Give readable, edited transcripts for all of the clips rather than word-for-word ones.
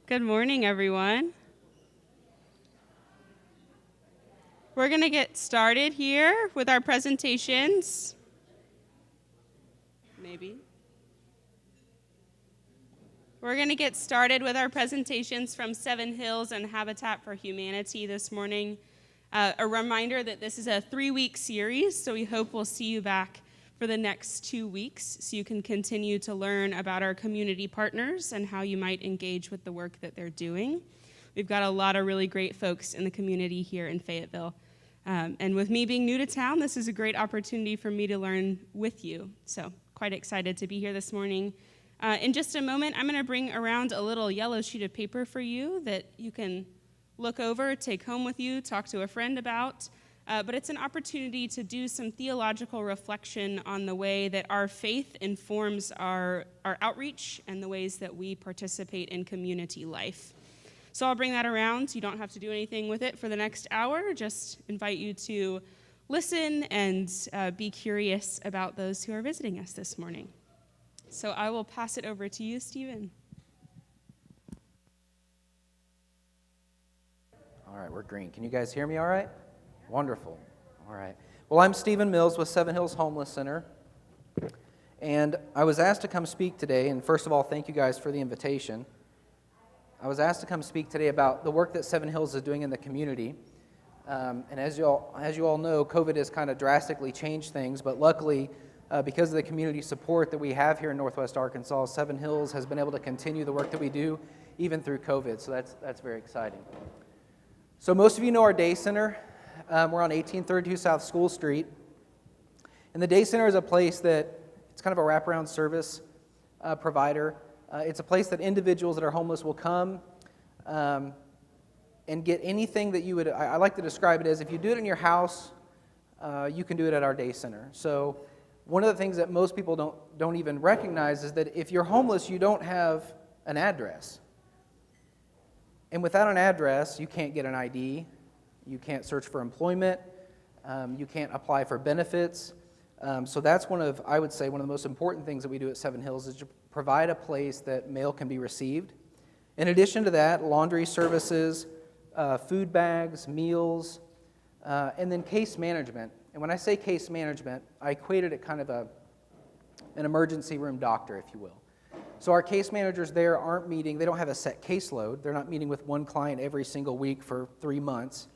Good morning, everyone. We're going to get started here with our presentations. Maybe. We're going to get started with our presentations from Seven Hills and Habitat for Humanity this morning. A reminder that this is a 3-week series, so we hope we'll see you back for the next 2 weeks so you can continue to learn about our community partners and how you might engage with the work that they're doing. We've got a lot of really great folks in the community here in Fayetteville. And with me being new to town, this is a great opportunity for me to learn with you. So quite excited to be here this morning. In just a moment, I'm going to bring around a little yellow sheet of paper for you that you can look over, take home with you, talk to a friend about. But it's an opportunity to do some theological reflection on the way that our faith informs our outreach and the ways that we participate in community life. So I'll bring that around. You don't have to do anything with it for the next hour. Just invite you to listen and be curious about those who are visiting us this morning. So I will pass it over to you, Stephen. All right, we're green. Can you guys hear me all right? Wonderful. All right. Well, I'm Stephen Mills with Seven Hills Homeless Center, and I was asked to come speak today, and first of all, thank you guys for the invitation. I was asked to come speak today about the work that Seven Hills is doing in the community, and as you all know, COVID has kind of drastically changed things, but luckily, because of the community support that we have here in Northwest Arkansas, Seven Hills has been able to continue the work that we do even through COVID, so that's very exciting. So most of you know our day center. We're on 1832 South School Street. And the day center is a place that, it's kind of a wraparound service provider. It's a place that individuals that are homeless will come and get anything that you would, I like to describe it as if you do it in your house, you can do it at our day center. So one of the things that most people don't even recognize is that if you're homeless, you don't have an address. And without an address, you can't get an ID. You can't search for employment. You can't apply for benefits. So that's I would say, one of the most important things that we do at Seven Hills is to provide a place that mail can be received. In addition to that, laundry services, food bags, meals, and then case management. And when I say case management, I equated it kind of an emergency room doctor, if you will. So our case managers there aren't meeting, they don't have a set caseload. They're not meeting with one client every single week for 3 months.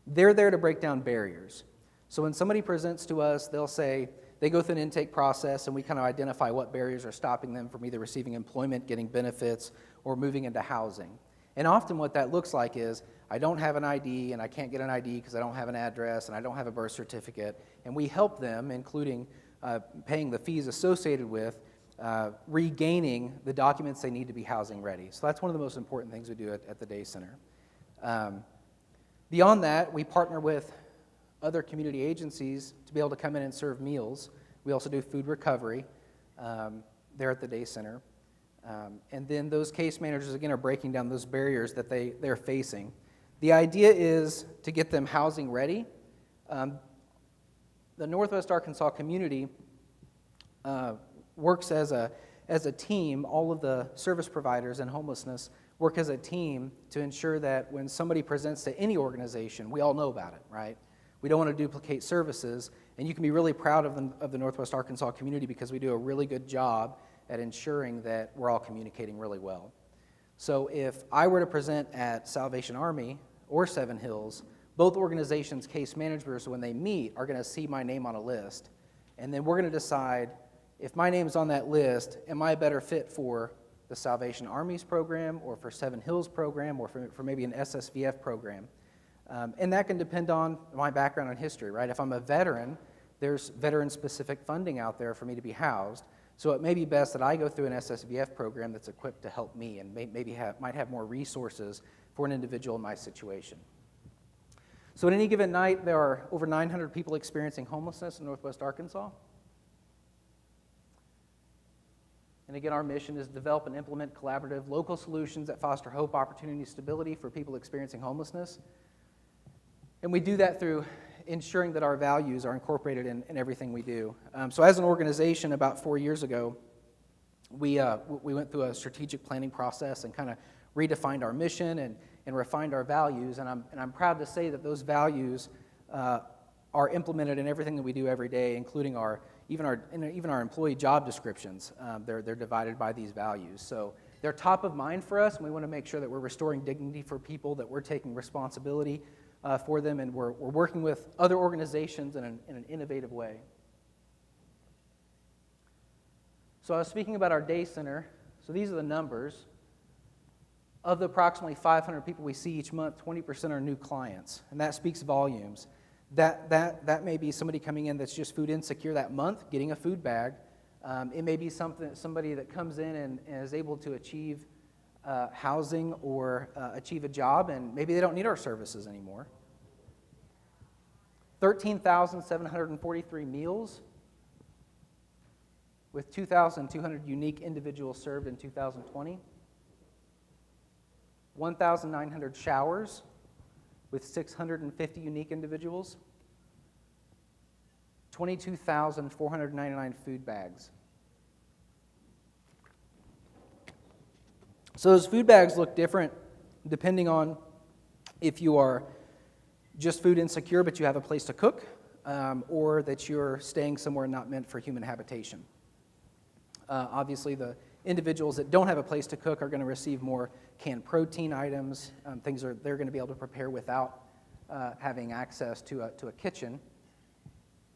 They're there to break down barriers. So when somebody presents to us, they'll say, they go through an intake process and we kind of identify what barriers are stopping them from either receiving employment, getting benefits, or moving into housing. And often what that looks like is, I don't have an ID and I can't get an ID because I don't have an address and I don't have a birth certificate. And we help them, including paying the fees associated with regaining the documents they need to be housing ready. So that's one of the most important things we do at the day center. Beyond that, we partner with other community agencies to be able to come in and serve meals. We also do food recovery there at the day center. And then those case managers, again, are breaking down those barriers that they're facing. The idea is to get them housing ready. The Northwest Arkansas community works as a team. All of the service providers in homelessness work as a team to ensure that when somebody presents to any organization, we all know about it, right? We don't want to duplicate services, and you can be really proud of the Northwest Arkansas community because we do a really good job at ensuring that we're all communicating really well. So if I were to present at Salvation Army or Seven Hills, both organizations' case managers, when they meet, are going to see my name on a list, and then we're going to decide, if my name's on that list, am I a better fit for the Salvation Army's program or for Seven Hills program or for maybe an SSVF program? And that can depend on my background and history, right? If I'm a veteran, there's veteran-specific funding out there for me to be housed. So it may be best that I go through an SSVF program that's equipped to help me and might have more resources for an individual in my situation. So at any given night, there are over 900 people experiencing homelessness in Northwest Arkansas. And again, our mission is to develop and implement collaborative local solutions that foster hope, opportunity, and stability for people experiencing homelessness. And we do that through ensuring that our values are incorporated in everything we do. So as an organization, about 4 years ago, we went through a strategic planning process and kind of redefined our mission and refined our values. And I'm proud to say that those values are implemented in everything that we do every day, including even our employee job descriptions. They're divided by these values. So they're top of mind for us, and we want to make sure that we're restoring dignity for people, that we're taking responsibility for them, and we're working with other organizations in an innovative way. So I was speaking about our day center. So these are the numbers. Of the approximately 500 people we see each month, 20% are new clients, and that speaks volumes. That may be somebody coming in that's just food insecure that month, getting a food bag. It may be somebody that comes in and is able to achieve housing or achieve a job, and maybe they don't need our services anymore. 13,743 meals with 2,200 unique individuals served in 2020. 1,900 showers with 650 unique individuals. 22,499 food bags. So those food bags look different depending on if you are just food insecure but you have a place to cook, or that you're staying somewhere not meant for human habitation. Obviously, the individuals that don't have a place to cook are going to receive more canned protein items, things they're going to be able to prepare without having access to a kitchen.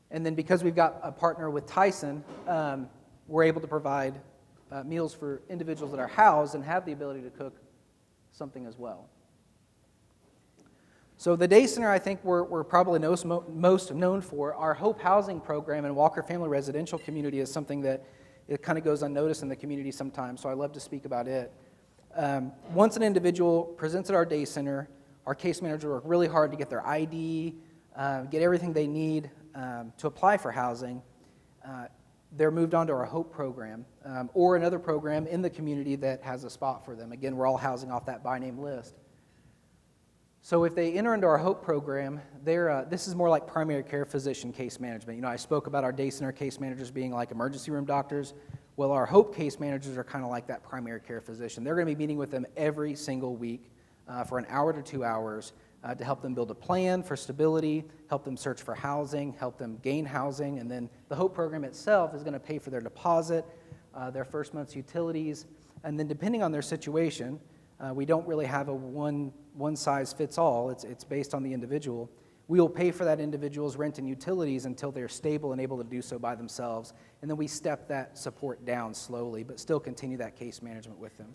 And then because we've got a partner with Tyson, we're able to provide meals for individuals that are housed and have the ability to cook something as well. So the Day Center, I think we're probably most known for. Our Hope Housing Program and Walker Family Residential Community is something that it kind of goes unnoticed in the community sometimes, so I love to speak about it. Once an individual presents at our Day Center, our case manager work really hard to get their ID, get everything they need to apply for housing. They're moved on to our Hope program, or another program in the community that has a spot for them. Again, we're all housing off that by name list. So if they enter into our Hope program, this is more like primary care physician case management. You know, I spoke about our Day Center case managers being like emergency room doctors. Well, our Hope case managers are kind of like that primary care physician. They're going to be meeting with them every single week for an hour to 2 hours to help them build a plan for stability, help them search for housing, help them gain housing, and then the Hope program itself is going to pay for their deposit, their first month's utilities, and then depending on their situation, we don't really have a one size fits all. It's based on the individual. We will pay for that individual's rent and utilities until they're stable and able to do so by themselves, and then we step that support down slowly, but still continue that case management with them.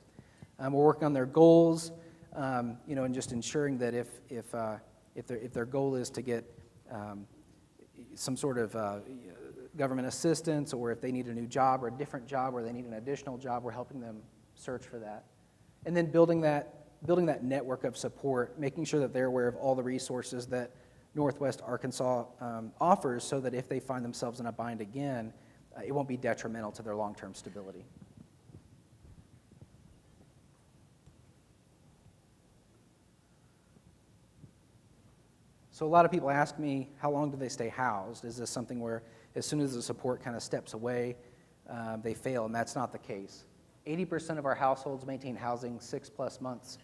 We're working on their goals, and just ensuring that if their goal is to get some sort of government assistance, or if they need a new job or a different job, or they need an additional job, we're helping them search for that. And then building that network of support, making sure that they're aware of all the resources that Northwest Arkansas offers, so that if they find themselves in a bind again, it won't be detrimental to their long-term stability. So a lot of people ask me, how long do they stay housed? Is this something where as soon as the support kind of steps away, they fail? And that's not the case. 80% of our households maintain housing 6+ months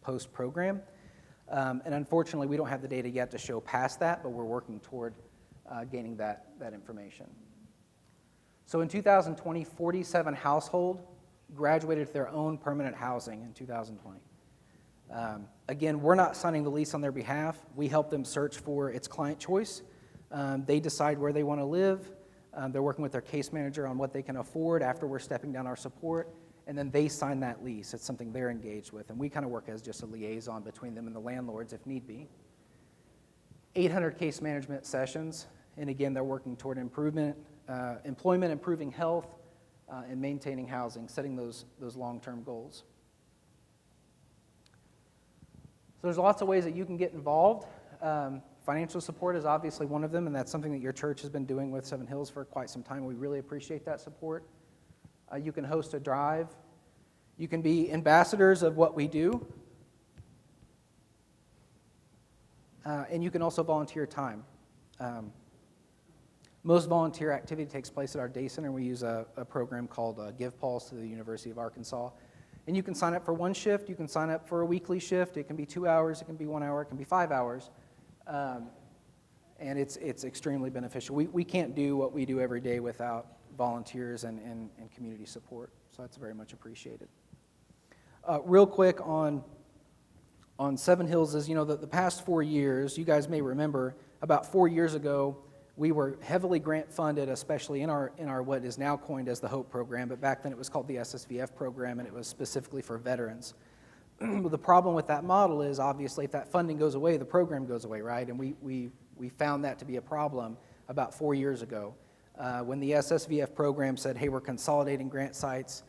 post-program. And unfortunately, we don't have the data yet to show past that, but we're working toward gaining that information. So in 2020, 47 households graduated to their own permanent housing in 2020. Again, we're not signing the lease on their behalf. We help them search for its client choice. They decide where they want to live. They're working with their case manager on what they can afford after we're stepping down our support, and then they sign that lease. It's something they're engaged with, and we kind of work as just a liaison between them and the landlords if need be. 800 case management sessions, and again, they're working toward employment, improving health, and maintaining housing, setting those long-term goals. So there's lots of ways that you can get involved. Financial support is obviously one of them, and that's something that your church has been doing with Seven Hills for quite some time. We really appreciate that support. You can host a drive. You can be ambassadors of what we do. And you can also volunteer time. Most volunteer activity takes place at our day center. We use a program called Give Pulse to the University of Arkansas. And you can sign up for one shift, you can sign up for a weekly shift, it can be 2 hours, it can be 1 hour, it can be 5 hours. And it's extremely beneficial. We can't do what we do every day without volunteers and community support, so that's very much appreciated. Real quick on Seven Hills is, the past 4 years, you guys may remember, about 4 years ago, we were heavily grant funded, especially in our what is now coined as the HOPE program, but back then it was called the SSVF program, and it was specifically for veterans. The problem with that model is, obviously, if that funding goes away, the program goes away, right? And we found that to be a problem about 4 years ago. When the SSVF program said, hey, we're consolidating grant sites,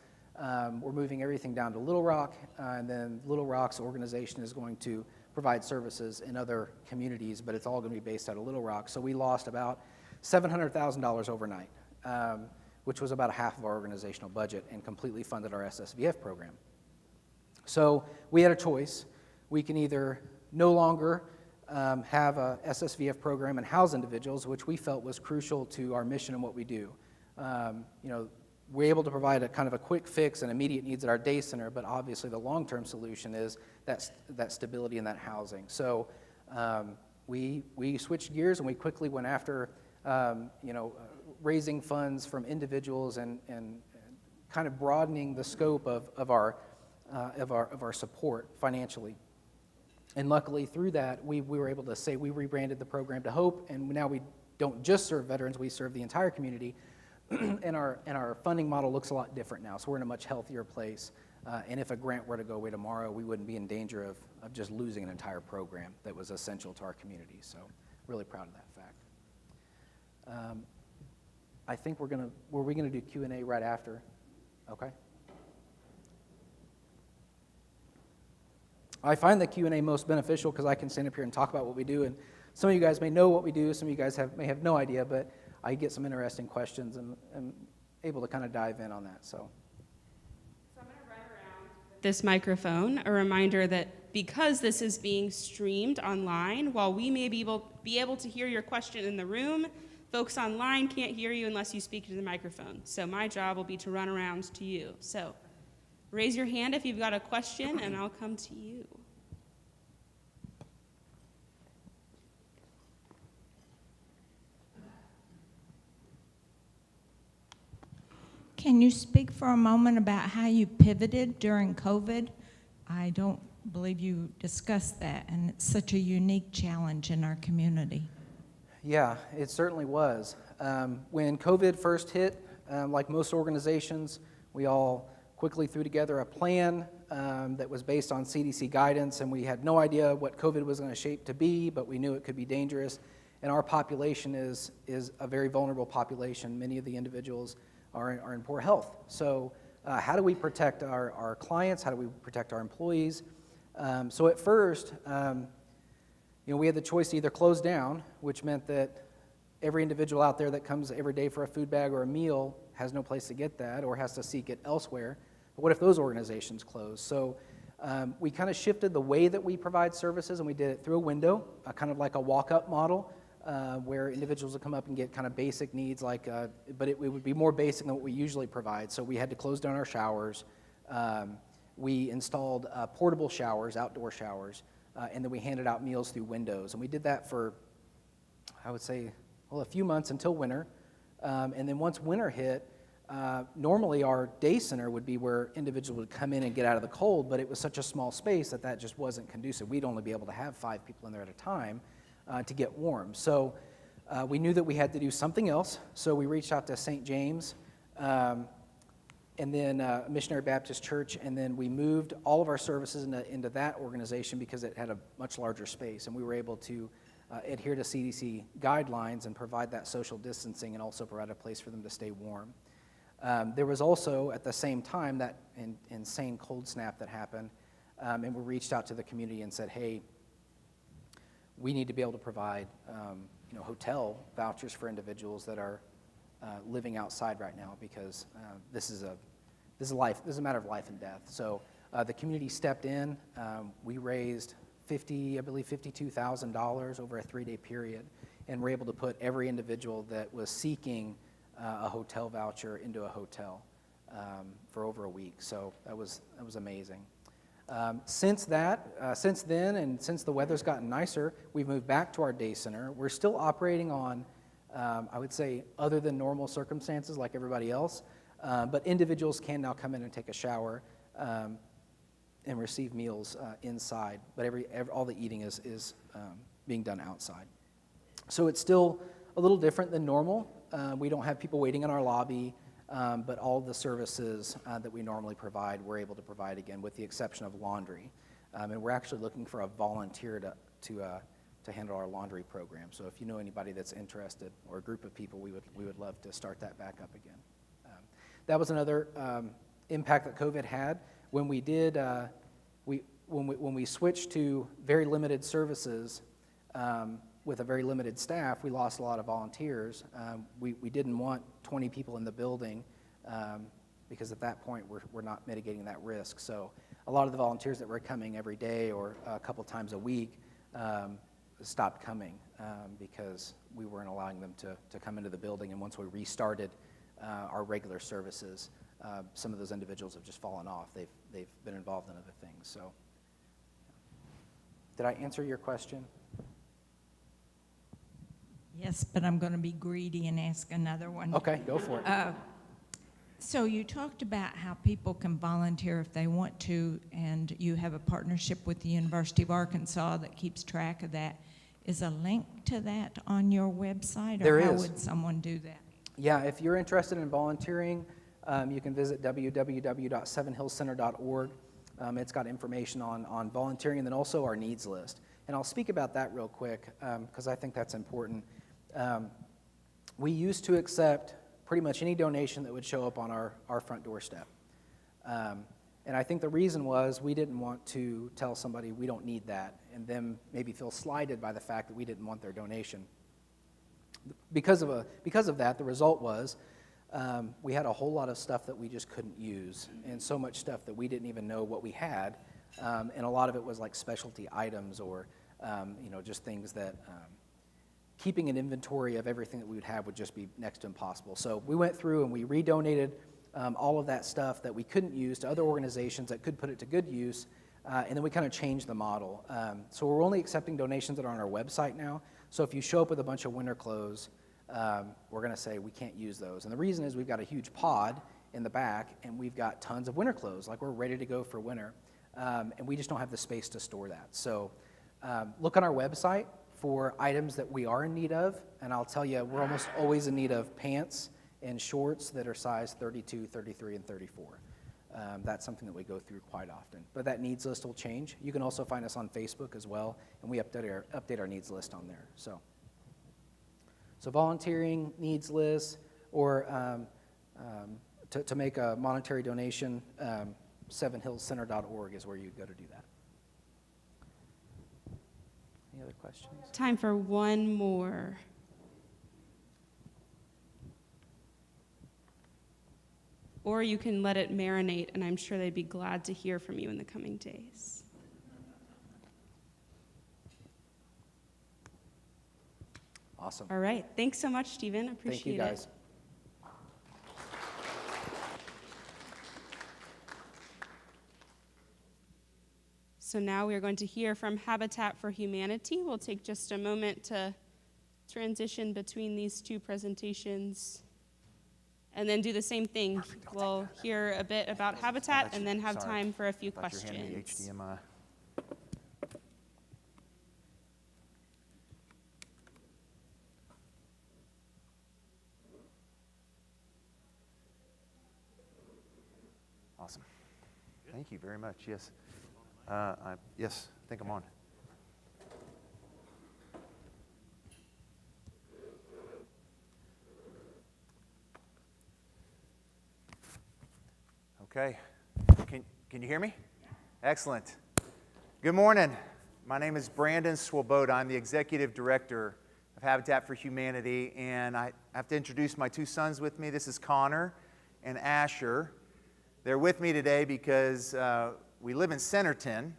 we're moving everything down to Little Rock, and then Little Rock's organization is going to provide services in other communities, but it's all going to be based out of Little Rock. So we lost about $700,000 overnight, which was about half of our organizational budget, and completely funded our SSVF program. So we had a choice. We can either no longer have a SSVF program and house individuals, which we felt was crucial to our mission and what we do. We're able to provide a kind of a quick fix and immediate needs at our day center, but obviously the long-term solution is that stability in that housing. So we switched gears, and we quickly went after raising funds from individuals and kind of broadening the scope of our support financially. And luckily through that, we were able to say we rebranded the program to HOPE, and now we don't just serve veterans, we serve the entire community. And our funding model looks a lot different now, so we're in a much healthier place. And if a grant were to go away tomorrow, we wouldn't be in danger of just losing an entire program that was essential to our community. So really proud of that fact. I think were we gonna do Q&A right after? Okay. I find the Q&A most beneficial because I can stand up here and talk about what we do, and some of you guys may know what we do, some of you guys may have no idea, but I get some interesting questions and able to kind of dive in on that. So I'm going to run around with this microphone, a reminder that because this is being streamed online, while we may be able to hear your question in the room, folks online can't hear you unless you speak to the microphone. So my job will be to run around to you. So raise your hand if you've got a question, and I'll come to you. Can you speak for a moment about how you pivoted during COVID? I don't believe you discussed that, and it's such a unique challenge in our community. yeah, it certainly was. When COVID first hit, like most organizations, we all quickly threw together a plan that was based on CDC guidance, and we had no idea what COVID was going to shape to be, but we knew it could be dangerous. And our population is a very vulnerable population. Many of the individuals are in poor health. So how do we protect our clients? How do we protect our employees? So at first, we had the choice to either close down, which meant that every individual out there that comes every day for a food bag or a meal has no place to get that or has to seek it elsewhere. But what if those organizations close? So we kind of shifted the way that we provide services, and we did it through a window, kind of like a walk-up model, where individuals would come up and get kind of basic needs, but it would be more basic than what we usually provide. So we had to close down our showers. We installed portable showers, outdoor showers, and then we handed out meals through windows. And we did that for, I would say, a few months until winter. And then once winter hit, normally our day center would be where individuals would come in and get out of the cold, but it was such a small space that just wasn't conducive. We'd only be able to have 5 people in there at a time to get warm. So we knew that we had to do something else, so we reached out to St. James and then Missionary Baptist Church, and then we moved all of our services into that organization because it had a much larger space, and we were able to adhere to CDC guidelines and provide that social distancing and also provide a place for them to stay warm. There was also, at the same time, that insane cold snap that happened, and we reached out to the community and said, hey, we need to be able to provide hotel vouchers for individuals that are living outside right now, because this is a matter of life and death. So the community stepped in. We raised $52,000 over a 3-day period, and were able to put every individual that was seeking a hotel voucher into a hotel. for over a week. So that was amazing. Since then, and since the weather's gotten nicer, we've moved back to our day center. We're still operating on, I would say, other than normal circumstances like everybody else, but individuals can now come in and take a shower and receive meals inside. But all the eating is being done outside. So it's still a little different than normal. We don't have people waiting in our lobby. But all the services that we normally provide, we're able to provide again, with the exception of laundry. And we're actually looking for a volunteer to handle our laundry program. So if you know anybody that's interested, or a group of people, we would love to start that back up again. That was another impact that COVID had. When we did, when we switched to very limited services. With a very limited staff, we lost a lot of volunteers. We didn't want 20 people in the building because at that point we're not mitigating that risk. So a lot of the volunteers that were coming every day or a couple times a week stopped coming because we weren't allowing them to come into the building. And once we restarted our regular services, some of those individuals have just fallen off. They've been involved in other things. So did I answer your question? Yes, but I'm going to be greedy and ask another one. Okay, go for it. So you talked about how people can volunteer if they want to, and you have a partnership with the University of Arkansas that keeps track of that. Is a link to that on your website, or There how is. would someone do that? Yeah, if you're interested in volunteering, you can visit www.sevenhillscenter.org. It's got information on volunteering and then also our needs list. And I'll speak about that real quick because I think that's important. We used to accept pretty much any donation that would show up on our front doorstep. And I think the reason was we didn't want to tell somebody we don't need that and them maybe feel slighted by the fact that we didn't want their donation. Because of that, the result was we had a whole lot of stuff that we just couldn't use, and so much stuff that we didn't even know what we had. And a lot of it was like specialty items or just things that keeping an inventory of everything that we would have would just be next to impossible. So we went through and we redonated all of that stuff that we couldn't use to other organizations that could put it to good use, and then we kind of changed the model. So we're only accepting donations that are on our website now. So if you show up with a bunch of winter clothes, we're going to say we can't use those. And the reason is we've got a huge pod in the back, and we've got tons of winter clothes, like we're ready to go for winter, and we just don't have the space to store that. So look on our website for items that we are in need of, and I'll tell you, we're almost always in need of pants and shorts that are size 32, 33, and 34. That's something that we go through quite often. But that needs list will change. You can also find us on Facebook as well, and we update our needs list on there. So volunteering, needs list, or to make a monetary donation, sevenhillscenter.org is where you go to do that. Any other questions? Time for one more. Or you can let it marinate, and I'm sure they'd be glad to hear from you in the coming days. Awesome. All right. Thanks so much, Stephen. Appreciate it. Thank you, guys. So now we are going to hear from Habitat for Humanity. We'll take just a moment to transition between these two presentations and then do the same thing. We'll hear a bit about Habitat and then have time for a few questions. HDMI. Awesome. Thank you very much. Yes. Yes, I think I'm on. Okay. Can you hear me? Excellent. Good morning. My name is Brandon Swoboda. I'm the Executive Director of Habitat for Humanity, and I have to introduce my two sons with me. This is Connor and Asher. They're with me today because we live in Centerton,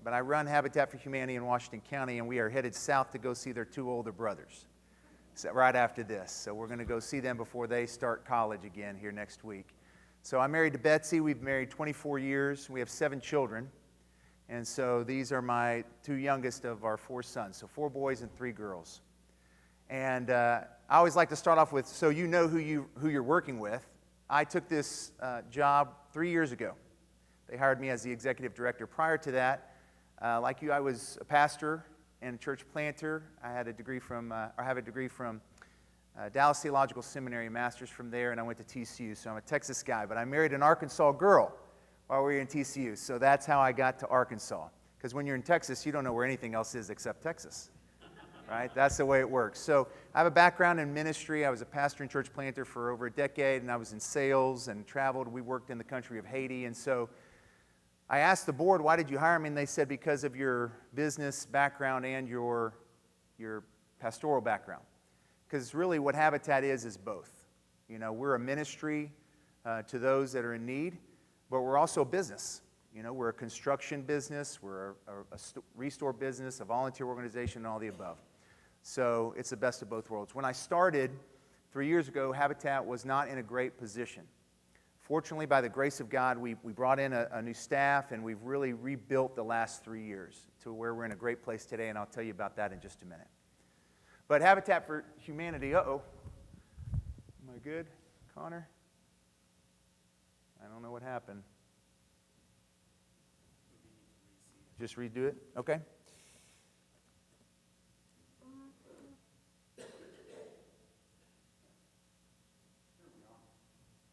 but I run Habitat for Humanity in Washington County, and we are headed south to go see their two older brothers right after this. So we're going to go see them before they start college again here next week. So I'm married to Betsy. We've been married 24 years. We have 7 children. And so these are my 2 youngest of our 4 sons. So 4 boys and 3 girls. And I always like to start off with, so you know who you're working with. I took this job 3 years ago. They hired me as the executive director. Prior to that, like you, I was a pastor and a church planter. I have a degree from Dallas Theological Seminary, master's from there, and I went to TCU. So I'm a Texas guy, but I married an Arkansas girl while we were in TCU. So that's how I got to Arkansas. Because when you're in Texas, you don't know where anything else is except Texas. Right? That's the way it works. So I have a background in ministry. I was a pastor and church planter for over a decade, and I was in sales and traveled. We worked in the country of Haiti. And so I asked the board, why did you hire me? And they said, because of your business background and your pastoral background. Because really what Habitat is both. You know, we're a ministry to those that are in need, but we're also a business. You know, we're a construction business, we're a restore business, a volunteer organization, and all the above. So it's the best of both worlds. When I started 3 years ago, Habitat was not in a great position. Fortunately, by the grace of God, we brought in a new staff, and we've really rebuilt the last 3 years to where we're in a great place today, and I'll tell you about that in just a minute. But Habitat for Humanity, am I good, Connor? I don't know what happened. Just redo it? Okay.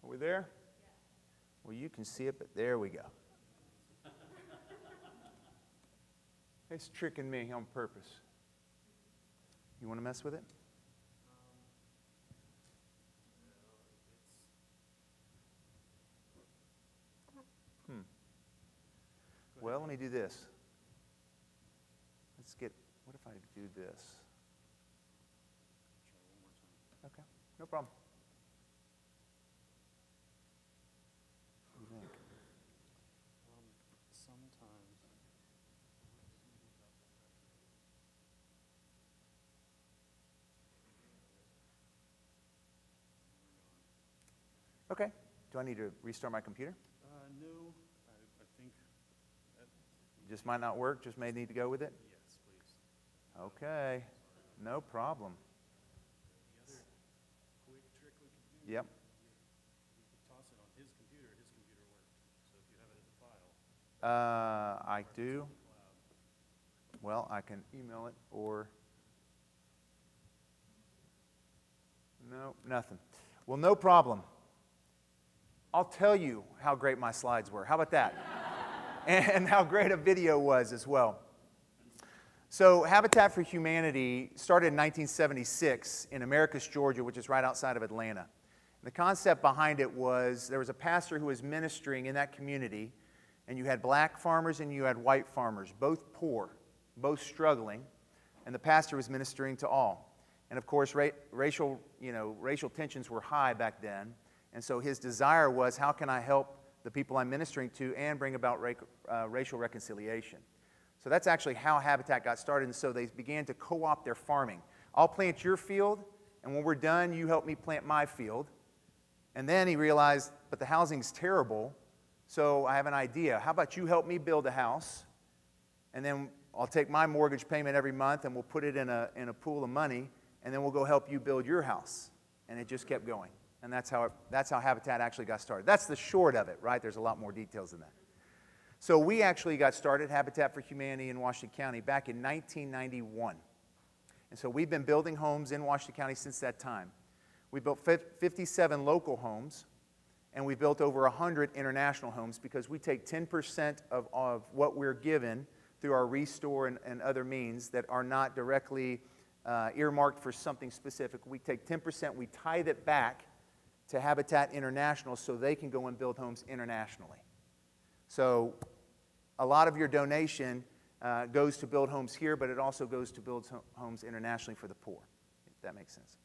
Are we there? Well, you can see it, but there we go. It's tricking me on purpose. You want to mess with it? Well, let me do this. What if I do this? Okay, no problem. What do you think? Sometimes. Okay. Do I need to restart my computer? No, I think that, Just might not work, just may need to go with it? yes, please. Okay, no problem. The other quick trick we could do, Yep. we could toss it on his computer worked. So if you have it as a file. I do. Well, I can email it or... No, nothing. Well, no problem. I'll tell you how great my slides were. How about that? And how great a video was as well. So Habitat for Humanity started in 1976 in Americus, Georgia, which is right outside of Atlanta. And the concept behind it was there was a pastor who was ministering in that community, and you had black farmers and you had white farmers, both poor, both struggling, and the pastor was ministering to all. And of course, racial tensions were high back then. And so his desire was, how can I help the people I'm ministering to and bring about racial reconciliation? So that's actually how Habitat got started. And so they began to co-opt their farming. I'll plant your field, and when we're done, you help me plant my field. And then he realized, but the housing's terrible, so I have an idea. How about you help me build a house, and then I'll take my mortgage payment every month, and we'll put it in a pool of money, and then we'll go help you build your house. And it just kept going. And that's how Habitat actually got started. That's the short of it, right? There's a lot more details than that. So we actually got started, Habitat for Humanity in Washington County, back in 1991. And so we've been building homes in Washington County since that time. We built 57 local homes, and we built over 100 international homes because we take 10% of what we're given through our restore and other means that are not directly earmarked for something specific. We take 10%, we tithe it back to Habitat International so they can go and build homes internationally. So a lot of your donation goes to build homes here, but it also goes to build homes internationally for the poor, if that makes sense.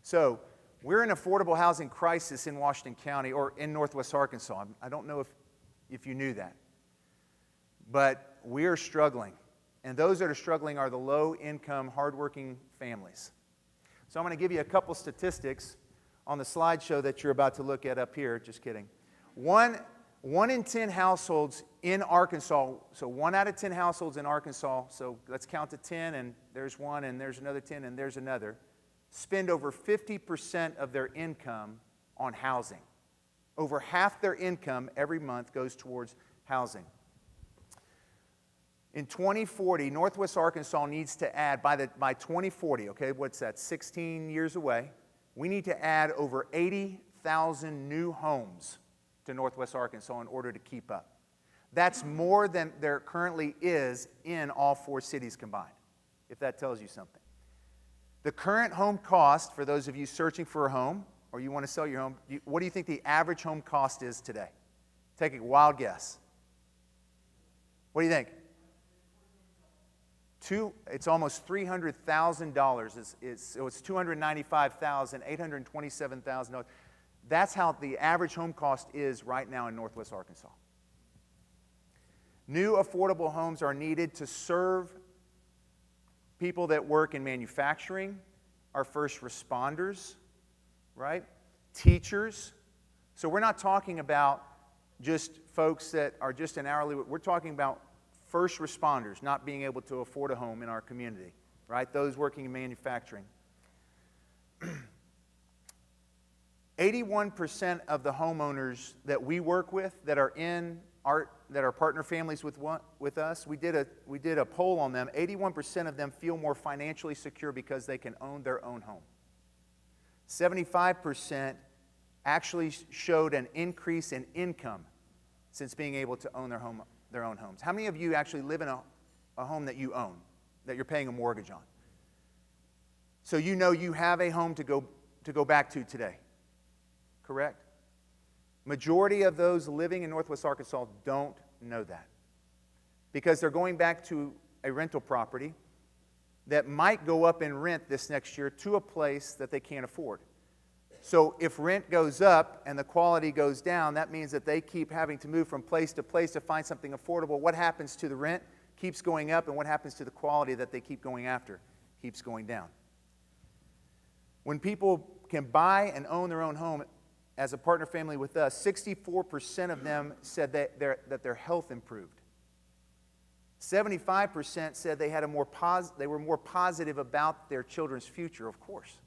So we're in an affordable housing crisis in Washington County, or in Northwest Arkansas. I don't know if you knew that. But we're struggling. And those that are struggling are the low-income, hardworking families. So I'm going to give you a couple statistics on the slideshow that you're about to look at up here. Just kidding. One in 10 households in Arkansas, so 1 out of 10 households in Arkansas, so let's count to 10, and there's one, and there's another 10, and there's another, spend over 50% of their income on housing. Over half their income every month goes towards housing. In 2040, Northwest Arkansas needs to add, by 2040, okay, what's that, 16 years away, we need to add over 80,000 new homes to Northwest Arkansas in order to keep up. That's more than there currently is in all 4 cities combined, if that tells you something. The current home cost, for those of you searching for a home, or you want to sell your home, what do you think the average home cost is today? Take a wild guess. What do you think? It's almost $300,000. It's $295,000, $827,000. That's how the average home cost is right now in Northwest Arkansas. New affordable homes are needed to serve people that work in manufacturing, our first responders, right? Teachers. So we're not talking about just folks that are just an hourly, we're talking about first responders not being able to afford a home in our community, right? Those working in manufacturing. 81% of the homeowners that we work with that are partner families with us, we did a poll on them. 81% of them feel more financially secure because they can own their own home. 75% actually showed an increase in income since being able to own their own homes. How many of you actually live in a home that you own, that you're paying a mortgage on? So you know you have a home to go back to today, correct? Majority of those living in Northwest Arkansas don't know that because they're going back to a rental property that might go up in rent this next year to a place that they can't afford. So if rent goes up and the quality goes down, that means that they keep having to move from place to place to find something affordable. What happens to the rent keeps going up, and what happens to the quality that they keep going after keeps going down. When people can buy and own their own home as a partner family with us, 64% of them said that their health improved. 75% said they were more positive about their children's future, of course,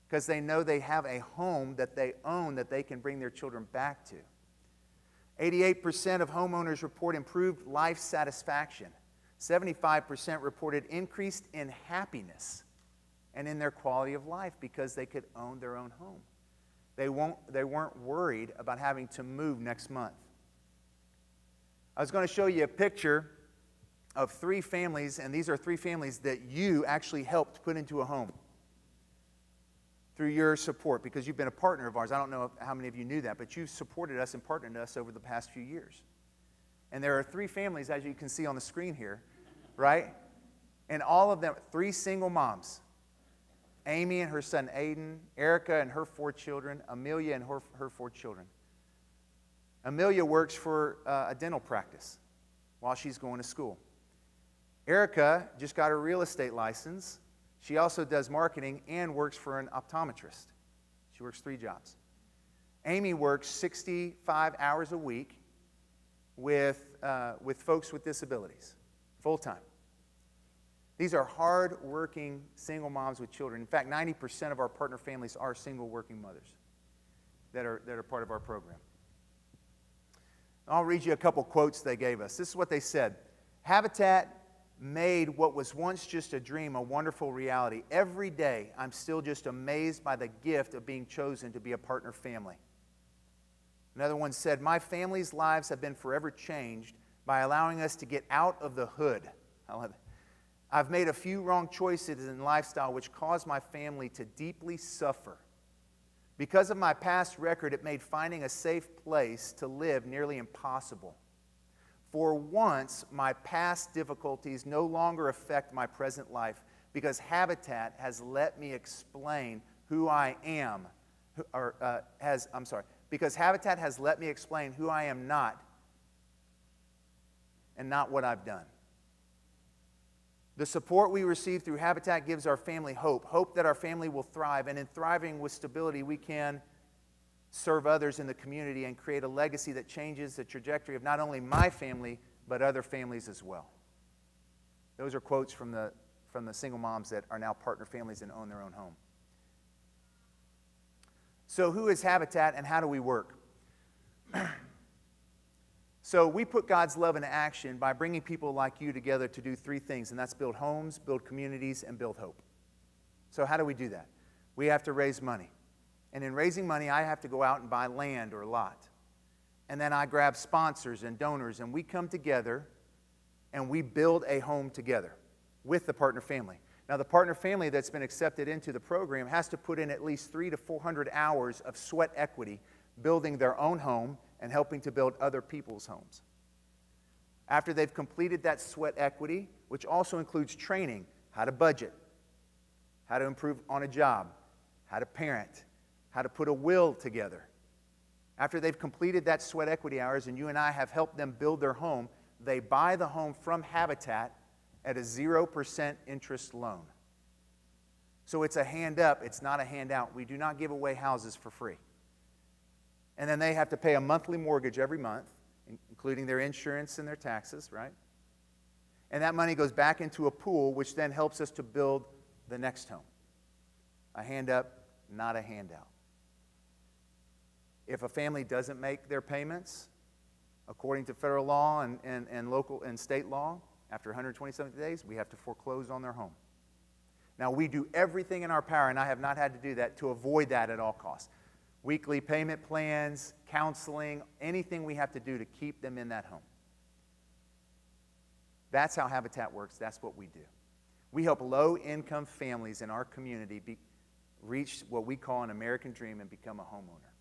because they know they have a home that they own that they can bring their children back to. 88% of homeowners report improved life satisfaction. 75% reported increased in happiness and in their quality of life because they could own their own home. They weren't worried about having to move next month. I was going to show you a picture of 3 families, and these are 3 families that you actually helped put into a home through your support, because you've been a partner of ours. I don't know how many of you knew that, but you've supported us and partnered us over the past few years. And there are 3 families, as you can see on the screen here, right? And all of them, 3 single moms. Amy and her son Aiden, Erica and her 4 children, Amelia and her 4 children. Amelia works for a dental practice while she's going to school. Erica just got her real estate license. She also does marketing and works for an optometrist. She works 3 jobs. Amy works 65 hours a week with folks with disabilities, full-time. These are hard-working single moms with children. In fact, 90% of our partner families are single working mothers that are part of our program. I'll read you a couple quotes they gave us. This is what they said. Habitat made what was once just a dream a wonderful reality. Every day, I'm still just amazed by the gift of being chosen to be a partner family. Another one said, my family's lives have been forever changed by allowing us to get out of the hood. I love it. I've made a few wrong choices in lifestyle which caused my family to deeply suffer. Because of my past record, it made finding a safe place to live nearly impossible. For once, my past difficulties no longer affect my present life because Habitat has let me explain who I am, because Habitat has let me explain who I am not and not what I've done. The support we receive through Habitat gives our family hope that our family will thrive, and in thriving with stability, we can serve others in the community and create a legacy that changes the trajectory of not only my family, but other families as well. Those are quotes from the single moms that are now partner families and own their own home. So who is Habitat and how do we work? So we put God's love into action by bringing people like you together to do three things, and that's build homes, build communities, and build hope. So how do we do that? We have to raise money. And in raising money, I have to go out and buy land or lot. And then I grab sponsors and donors, and we come together and we build a home together with the partner family. Now, the partner family that's been accepted into the program has to put in at least 300 to 400 hours of sweat equity building their own home and helping to build other people's homes. After they've completed that sweat equity, which also includes training, how to budget, how to improve on a job, how to parent, how to put a will together. After they've completed that sweat equity hours and you and I have helped them build their home, they buy the home from Habitat at a 0% interest loan. So it's a hand up, it's not a handout. We do not give away houses for free. And then they have to pay a monthly mortgage every month, including their insurance and their taxes, right? And that money goes back into a pool, which then helps us to build the next home. A hand up, not a handout. If a family doesn't make their payments, according to federal law and local and state law, after 127 days, we have to foreclose on their home. Now, we do everything in our power, and I have not had to do that, to avoid that at all costs. Weekly payment plans, counseling, anything we have to do to keep them in that home. That's how Habitat works. That's what we do. We help low-income families in our community reach what we call an American dream and become a homeowner.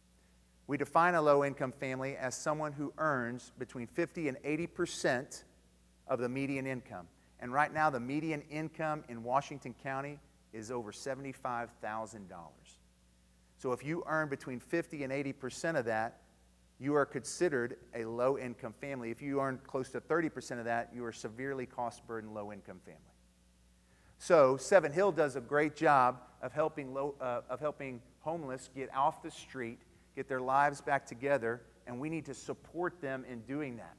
We define a low-income family as someone who earns between 50 and 80% of the median income. And right now, the median income in Washington County is over $75,000. So if you earn between 50 and 80% of that, you are considered a low-income family. If you earn close to 30% of that, you are a severely cost-burdened low-income family. So Seven Hill does a great job of helping homeless get off the street, get their lives back together, and we need to support them in doing that.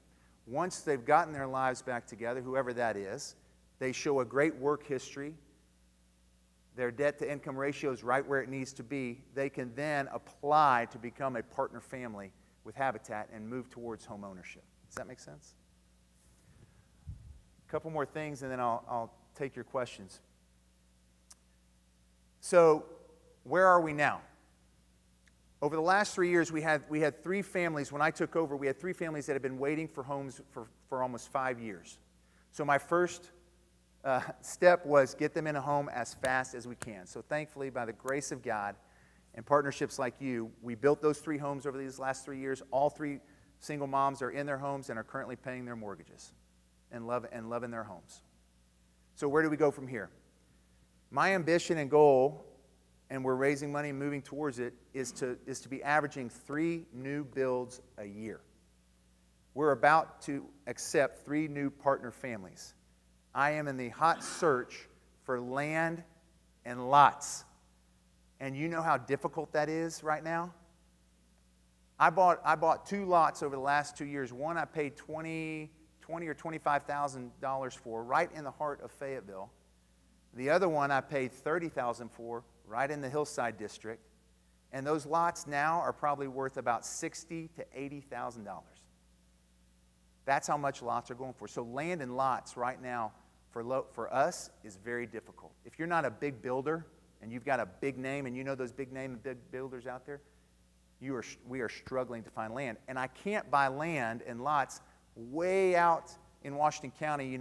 Once they've gotten their lives back together, whoever that is, they show a great work history, their debt-to-income ratio is right where it needs to be, they can then apply to become a partner family with Habitat and move towards home ownership. Does that make sense? A couple more things, and then I'll take your questions. So, where are we now? Over the last 3 years, we had three families. When I took over, we had three families that had been waiting for homes for almost 5 years. So my first step was get them in a home as fast as we can. So thankfully, by the grace of God and partnerships like you, we built those three homes over these last 3 years. All three single moms are in their homes and are currently paying their mortgages and loving their homes. So where do we go from here? My ambition and goal, and we're raising money and moving towards it, is to be averaging 3 new builds a year. We're about to accept 3 new partner families. I am in the hot search for land and lots. And you know how difficult that is right now? I bought 2 lots over the last 2 years. One I paid $20,000 or $25,000 for, right in the heart of Fayetteville. The other one I paid $30,000 for, right in the Hillside District. And those lots now are probably worth about $60,000 to $80,000. That's how much lots are going for. So land and lots right now for us is very difficult. If you're not a big builder and you've got a big name and you know those big name and big builders out there, we are struggling to find land. And I can't buy land and lots way out in Washington County,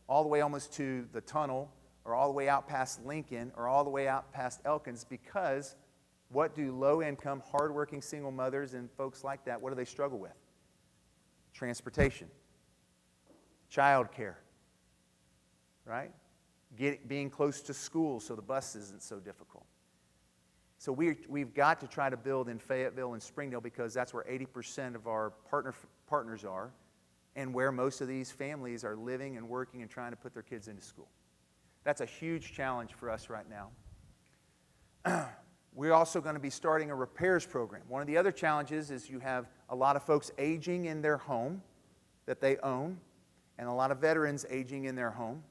all the way almost to the tunnel, or all the way out past Lincoln, or all the way out past Elkins, because what do low-income, hardworking single mothers and folks like that, what do they struggle with? Transportation, childcare, right? Being close to school so the bus isn't so difficult. So we've got to try to build in Fayetteville and Springdale because that's where 80% of our partners are and where most of these families are living and working and trying to put their kids into school. That's a huge challenge for us right now. We're also going to be starting a repairs program. One of the other challenges is you have a lot of folks aging in their home that they own, and a lot of veterans aging in their home.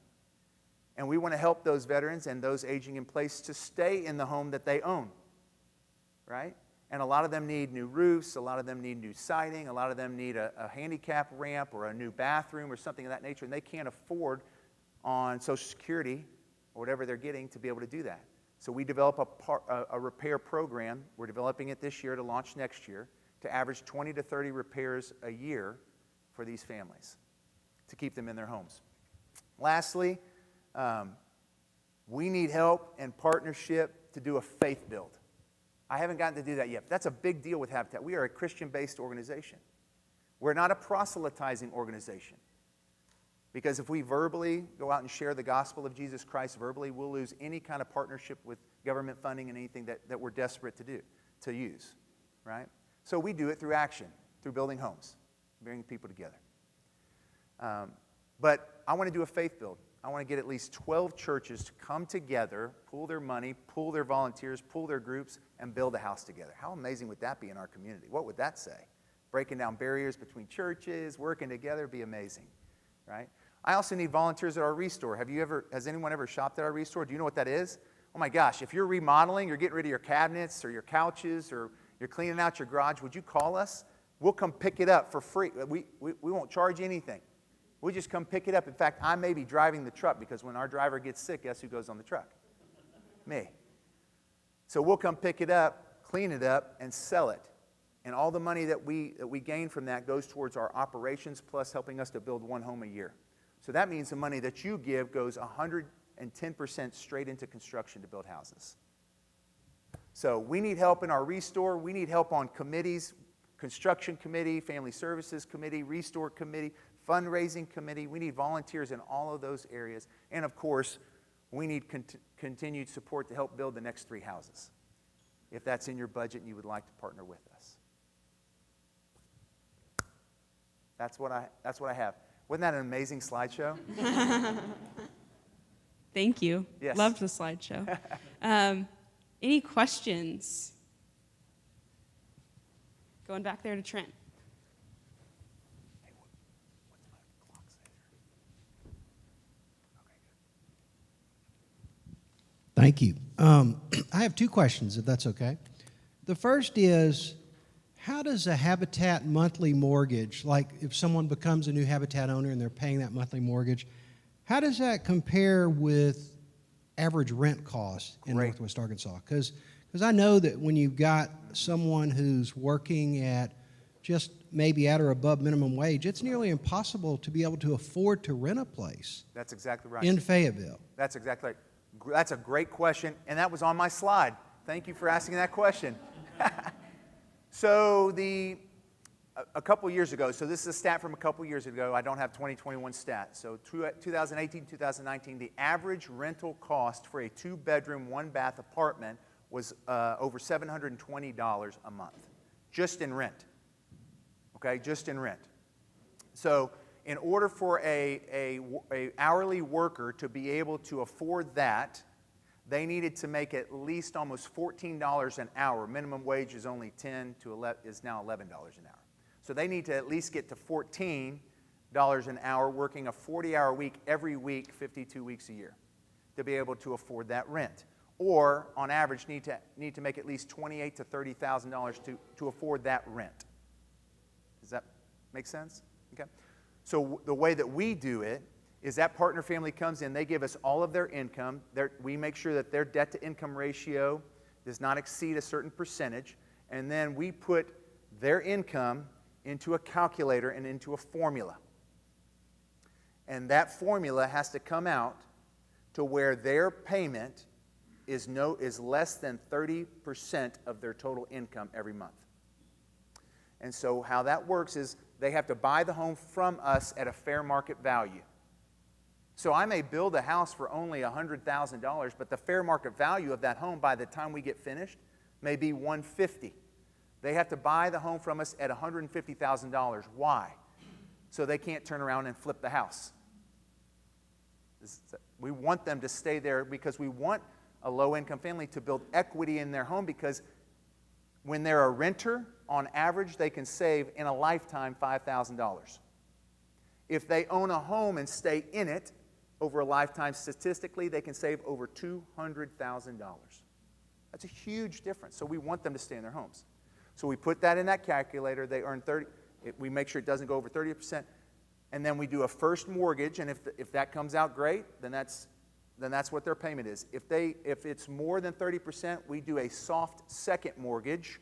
And we want to help those veterans and those aging in place to stay in the home that they own, right? And a lot of them need new roofs, a lot of them need new siding, a lot of them need a handicap ramp or a new bathroom or something of that nature, and they can't afford on Social Security or whatever they're getting to be able to do that. So we develop a repair program. We're developing it this year to launch next year to average 20 to 30 repairs a year for these families to keep them in their homes. Lastly, we need help and partnership to do a faith build. I haven't gotten to do that yet. But that's a big deal with Habitat. We are a Christian-based organization. We're not a proselytizing organization. Because if we verbally go out and share the gospel of Jesus Christ verbally, we'll lose any kind of partnership with government funding and anything that we're desperate to use, right? So we do it through action, through building homes, bringing people together. But I want to do a faith build. I want to get at least 12 churches to come together, pool their money, pool their volunteers, pool their groups, and build a house together. How amazing would that be in our community? What would that say? Breaking down barriers between churches, working together, would be amazing, right? I also need volunteers at our Restore. Has anyone ever shopped at our Restore? Do you know what that is? Oh my gosh, if you're remodeling, you're getting rid of your cabinets or your couches or you're cleaning out your garage, would you call us? We'll come pick it up for free. We won't charge you anything. We'll just come pick it up. In fact, I may be driving the truck because when our driver gets sick, guess who goes on the truck? Me. So we'll come pick it up, clean it up, and sell it. And all the money that we gain from that goes towards our operations plus helping us to build one home a year. So that means the money that you give goes 110% straight into construction to build houses. So we need help in our Restore. We need help on committees, construction committee, family services committee, Restore committee, fundraising committee. We need volunteers in all of those areas. And of course, we need continued support to help build the next 3 houses, if that's in your budget and you would like to partner with us. That's what I have. Wasn't that an amazing slideshow? Thank you. Yes. Loved the slideshow. Any questions? Going back there to Trent. Thank you. I have 2 questions, if that's okay. The first is, how does a Habitat monthly mortgage, like if someone becomes a new Habitat owner and they're paying that monthly mortgage, how does that compare with average rent costs in Great. Northwest Arkansas? Because I know that when you've got someone who's working at just maybe at or above minimum wage, it's nearly impossible to be able to afford to rent a place That's exactly right. in Fayetteville. That's exactly right. That's a great question, and that was on my slide. Thank you for asking that question. So a couple years ago, so this is a stat from a couple years ago. I don't have 2021 stats. So 2018, 2019, the average rental cost for a 2-bedroom, 1-bath apartment was over $720 a month, just in rent. Okay, just in rent. So in order for a hourly worker to be able to afford that, they needed to make at least almost $14 an hour. Minimum wage is only is now $11 an hour. So they need to at least get to $14 an hour, working a 40-hour week every week, 52 weeks a year, to be able to afford that rent. Or, on average, need to make at least $28,000 to $30,000 to afford that rent. Does that make sense? Okay. So the way that we do it is that partner family comes in, they give us all of their income. We make sure that their debt-to-income ratio does not exceed a certain percentage, and then we put their income into a calculator and into a formula. And that formula has to come out to where their payment is less than 30% of their total income every month. And so how that works is they have to buy the home from us at a fair market value. So I may build a house for only $100,000, but the fair market value of that home by the time we get finished may be $150,000. They have to buy the home from us at $150,000. Why? So they can't turn around and flip the house. We want them to stay there because we want a low-income family to build equity in their home, because when they're a renter, on average, they can save in a lifetime $5,000. If they own a home and stay in it over a lifetime, statistically, they can save over $200,000. That's a huge difference. So we want them to stay in their homes. So we put that in that calculator. They earn 30. We make sure it doesn't go over 30%. And then we do a first mortgage, and if that comes out great, then that's what their payment is. If it's more than 30%, we do a soft second mortgage.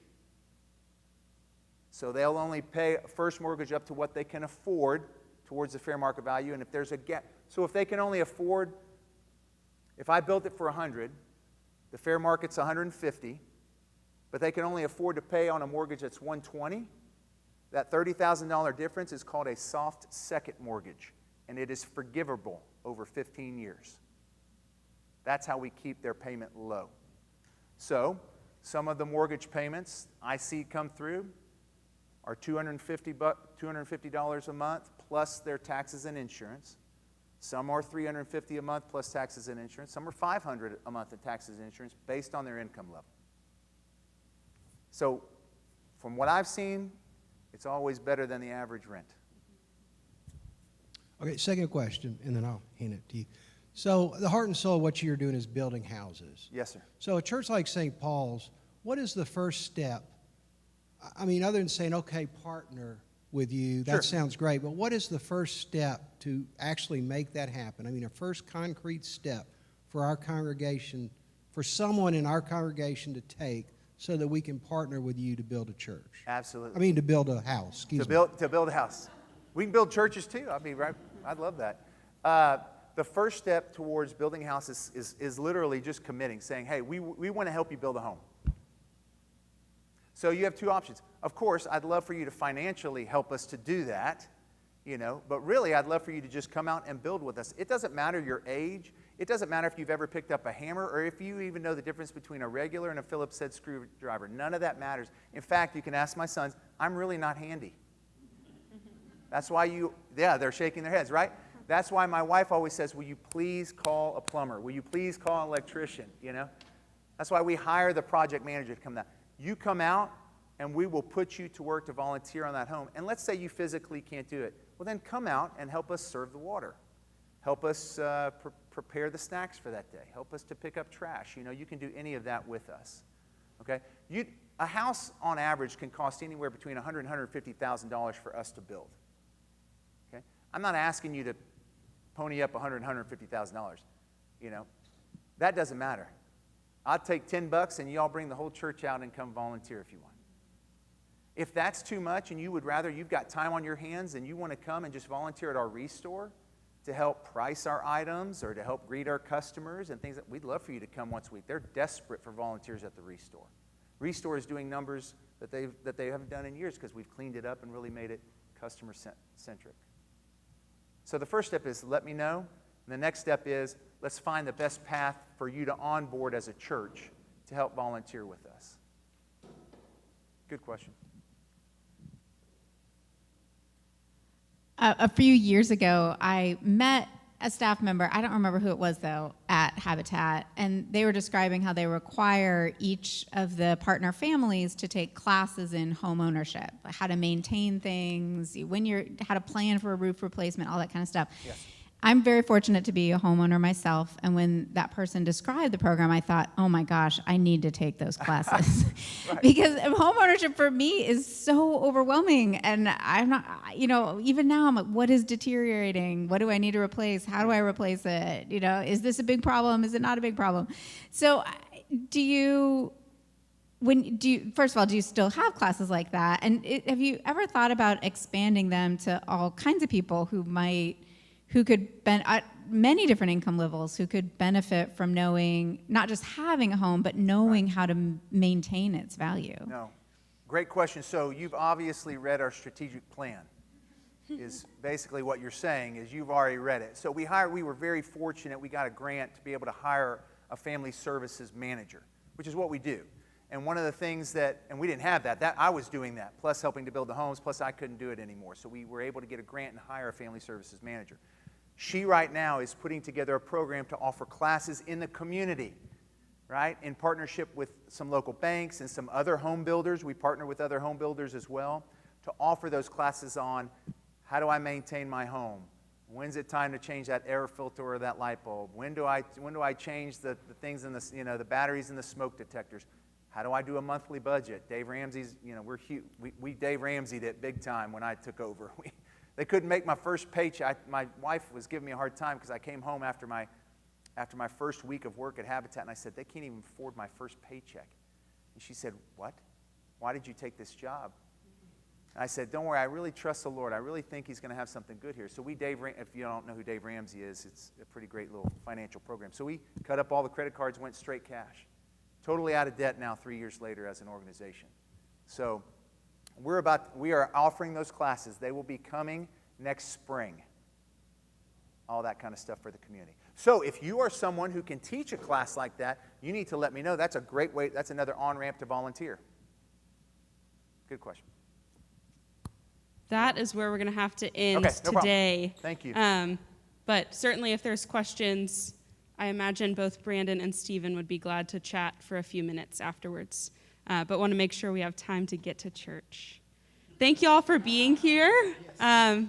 So they'll only pay a first mortgage up to what they can afford towards the fair market value. And if there's a gap, so if they can only afford, if I built it for 100, the fair market's 150, but they can only afford to pay on a mortgage that's 120, that $30,000 difference is called a soft second mortgage, and it is forgivable over 15 years. That's how we keep their payment low. So some of the mortgage payments I see come through are $250 a month plus their taxes and insurance. Some are $350 a month plus taxes and insurance. Some are $500 a month in taxes and insurance based on their income level. So from what I've seen, it's always better than the average rent. Okay, second question, and then I'll hand it to you. So the heart and soul of what you're doing is building houses. Yes, sir. So a church like St. Paul's, what is the first step? I mean, other than saying, okay, partner with you, that Sure. sounds great, but what is the first step to actually make that happen? I mean, a first concrete step for our congregation, for someone in our congregation to take so that we can partner with you to build a church. Absolutely. I mean, to build a house, excuse me. To build a house. We can build churches too. I'd love that. The first step towards building a house is literally just committing, saying, hey, we want to help you build a home. So you have two options. Of course, I'd love for you to financially help us to do that, but really I'd love for you to just come out and build with us. It doesn't matter your age. It doesn't matter if you've ever picked up a hammer or if you even know the difference between a regular and a Phillips head screwdriver. None of that matters. In fact, you can ask my sons, I'm really not handy. That's why they're shaking their heads, right? That's why my wife always says, will you please call a plumber? Will you please call an electrician? That's why we hire the project manager to come down. You come out, and we will put you to work to volunteer on that home. And let's say you physically can't do it. Well, then come out and help us serve the water. Help us prepare the snacks for that day. Help us to pick up trash. You can do any of that with us. Okay? A house, on average, can cost anywhere between $100,000 and $150,000 for us to build. Okay? I'm not asking you to pony up $100,000 and $150,000. That doesn't matter. I'll take $10 and y'all bring the whole church out and come volunteer if you want. If that's too much and you've got time on your hands and you want to come and just volunteer at our Restore to help price our items or to help greet our customers and things, we'd love for you to come once a week. They're desperate for volunteers at the Restore. Restore is doing numbers that they haven't done in years because we've cleaned it up and really made it customer-centric. So the first step is let me know. And the next step is let's find the best path for you to onboard as a church to help volunteer with us. Good question. A few years ago, I met a staff member, I don't remember who it was though, at Habitat, and they were describing how they require each of the partner families to take classes in home ownership, how to maintain things, how to plan for a roof replacement, all that kind of stuff. Yes. I'm very fortunate to be a homeowner myself, and when that person described the program, I thought, oh my gosh, I need to take those classes. Right. Because homeownership for me is so overwhelming, and I'm not, even now I'm like, what is deteriorating? What do I need to replace? How do I replace it? Is this a big problem? Is it not a big problem? So first of all, do you still have classes like that? And have you ever thought about expanding them to all kinds of people who could at many different income levels, who could benefit from knowing, not just having a home, but knowing how to maintain its value? No. Great question. So you've obviously read our strategic plan, is basically what you're saying, is you've already read it. So we were very fortunate. We got a grant to be able to hire a family services manager, which is what we do. And one of the things and we didn't have that I was doing that, plus helping to build the homes, plus I couldn't do it anymore. So we were able to get a grant and hire a family services manager. She right now is putting together a program to offer classes in the community right? In partnership with some local banks and some other home builders. We partner with other home builders as well to offer those classes on how do I maintain my home? When's it time to change that air filter or that light bulb? When do I change the things in the, the batteries in the smoke detectors? How do I do a monthly budget? Dave Ramsey's, we Dave Ramsey'd it big time when I took over. They couldn't make my first paycheck. My wife was giving me a hard time because I came home after my first week of work at Habitat, and I said, they can't even afford my first paycheck. And she said, what? Why did you take this job? And I said, don't worry, I really trust the Lord. I really think he's going to have something good here. So if you don't know who Dave Ramsey is, it's a pretty great little financial program. So we cut up all the credit cards, went straight cash. Totally out of debt now 3 years later as an organization. So we are offering those classes. They will be coming next spring. All that kind of stuff for the community. So if you are someone who can teach a class like that, you need to let me know. That's a great way. That's another on-ramp to volunteer. Good question. That is where we're going to have to end Okay, no problem. today. Thank you. But certainly if there's questions, I imagine both Brandon and Stephen would be glad to chat for a few minutes afterwards. But want to make sure we have time to get to church. Thank you all for being here. And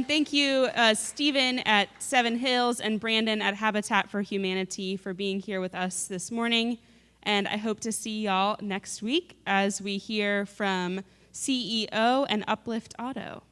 thank you, Stephen at Seven Hills and Brandon at Habitat for Humanity for being here with us this morning. And I hope to see y'all next week as we hear from CEO and Uplift Auto.